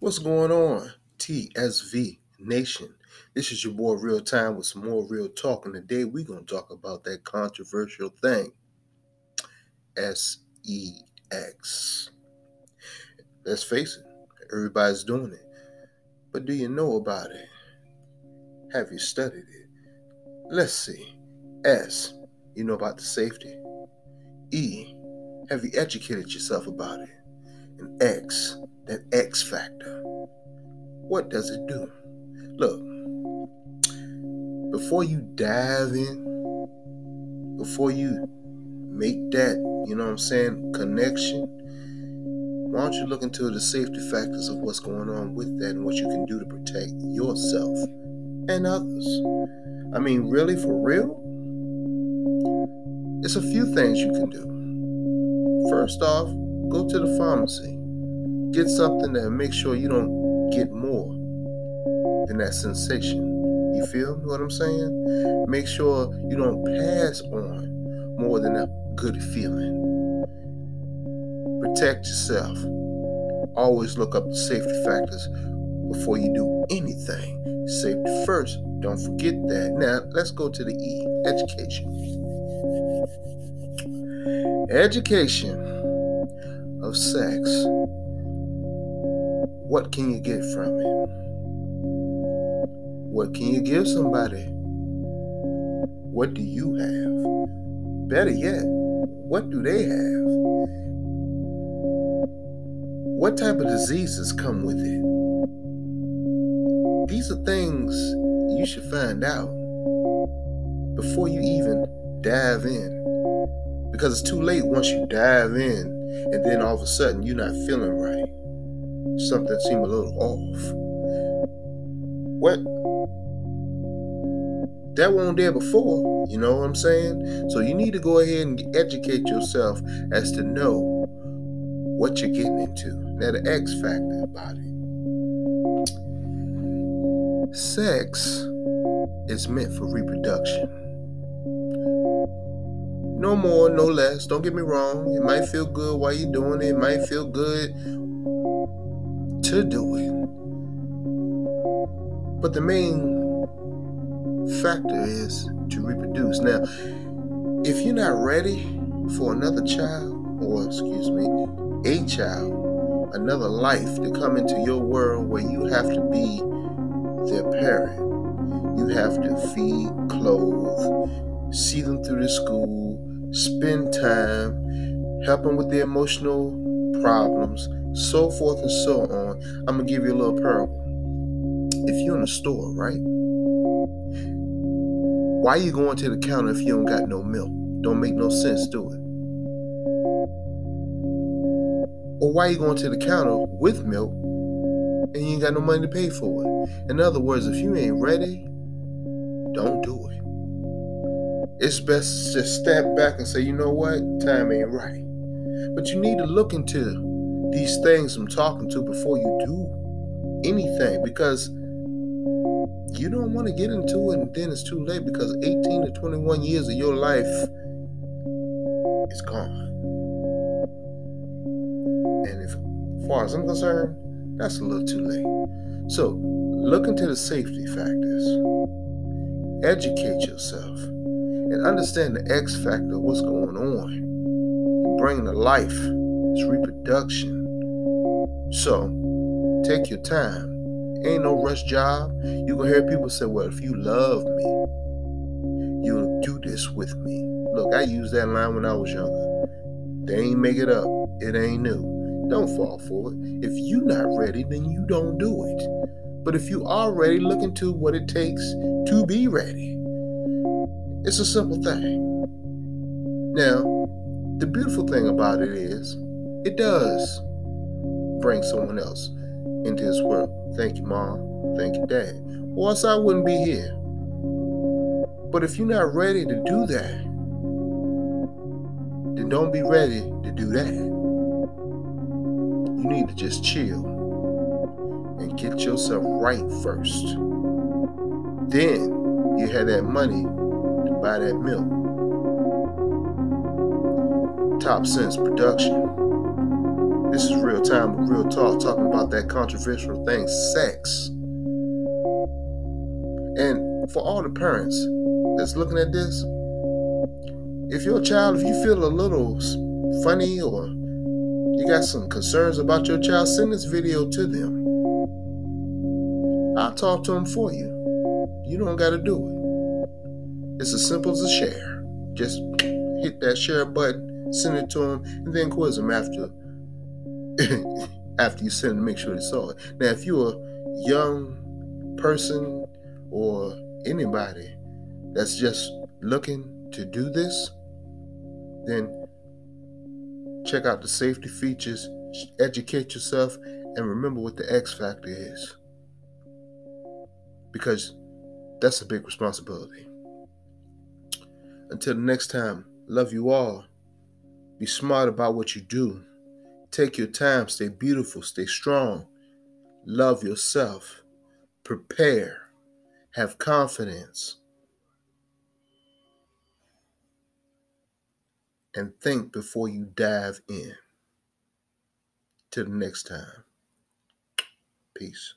What's going on? TSV Nation. This is your boy Real Time with some more real talk. And today we're going to talk about that controversial thing, SEX. Let's face it, everybody's doing it. But do you know about it? Have you studied it? Let's see. S, you know about the safety. E, have you educated yourself about it? And X, that X factor. What does it do? Look, before you dive in, before you make that, connection, why don't you look into the safety factors of what's going on with that and what you can do to protect yourself and others? I mean, really, for real? It's a few things you can do. First off, go to the pharmacy. Get something that makes sure you don't get more than that sensation. You feel what I'm saying? Make sure you don't pass on more than a good feeling. Protect yourself. Always look up the safety factors before you do anything. Safety first. Don't forget that. Now, let's go to the E, education. Education of sex. What can you get from it? What can you give somebody? What do you have? Better yet, what do they have? What type of diseases come with it? These are things you should find out before you even dive in. Because it's too late once you dive in and then all of a sudden you're not feeling right. Something seems a little off. What? That wasn't there before, you know what I'm saying? So you need to go ahead and educate yourself as to know what you're getting into. Now the X factor about it. Sex is meant for reproduction. No more, no less. Don't get me wrong. It might feel good while you're doing it. It might feel good to do it. But the main factor is to reproduce. Now, if you're not ready for another child, or a child, another life to come into your world where you have to be their parent, you have to feed, clothe, see them through the school, spend time, help them with their emotional problems, so forth and so on. I'm going to give you a little parable. If you're in a store, right? Why are you going to the counter if you don't got no milk? Don't make no sense, do it. Or why are you going to the counter with milk and you ain't got no money to pay for it? In other words, if you ain't ready, don't do it. It's best to just step back and say, you know what? Time ain't right. But you need to look into these things I'm talking to before you do anything, because you don't want to get into it and then it's too late, because 18 to 21 years of your life is gone. And as far as I'm concerned, that's a little too late. So look into the safety factors. Educate yourself and understand the X factor, what's going on. You're bringing to life. It's reproduction. So take your time. Ain't no rush job. You gonna hear people say, well, if you love me, you'll do this with me. Look, I used that line when I was younger. They ain't make it up. It ain't new. Don't fall for it. If you're not ready, then you don't do it. But if you are ready, look into what it takes to be ready. It's a simple thing. Now, the beautiful thing about it is, it does bring someone else into this world. Thank you, Mom. Thank you, Dad. Or else I wouldn't be here. But if you're not ready to do that, then don't be ready to do that. You need to just chill and get yourself right first. Then you have that money to buy that milk. Top Sense Production. This is real time with real talk, talking about that controversial thing, sex. And for all the parents that's looking at this, if your child, if you feel a little funny or you got some concerns about your child, send this video to them. I'll talk to them for you. You don't got to do it. It's as simple as a share. Just hit that share button, send it to them, and then quiz them after after you send it, make sure they saw it. Now, if you're a young person or anybody that's just looking to do this, then check out the safety features, educate yourself, and remember what the X factor is, because that's a big responsibility. Until the next time, love you all. Be smart about what you do. Take your time. Stay beautiful. Stay strong. Love yourself. Prepare. Have confidence. And think before you dive in. Till the next time. Peace.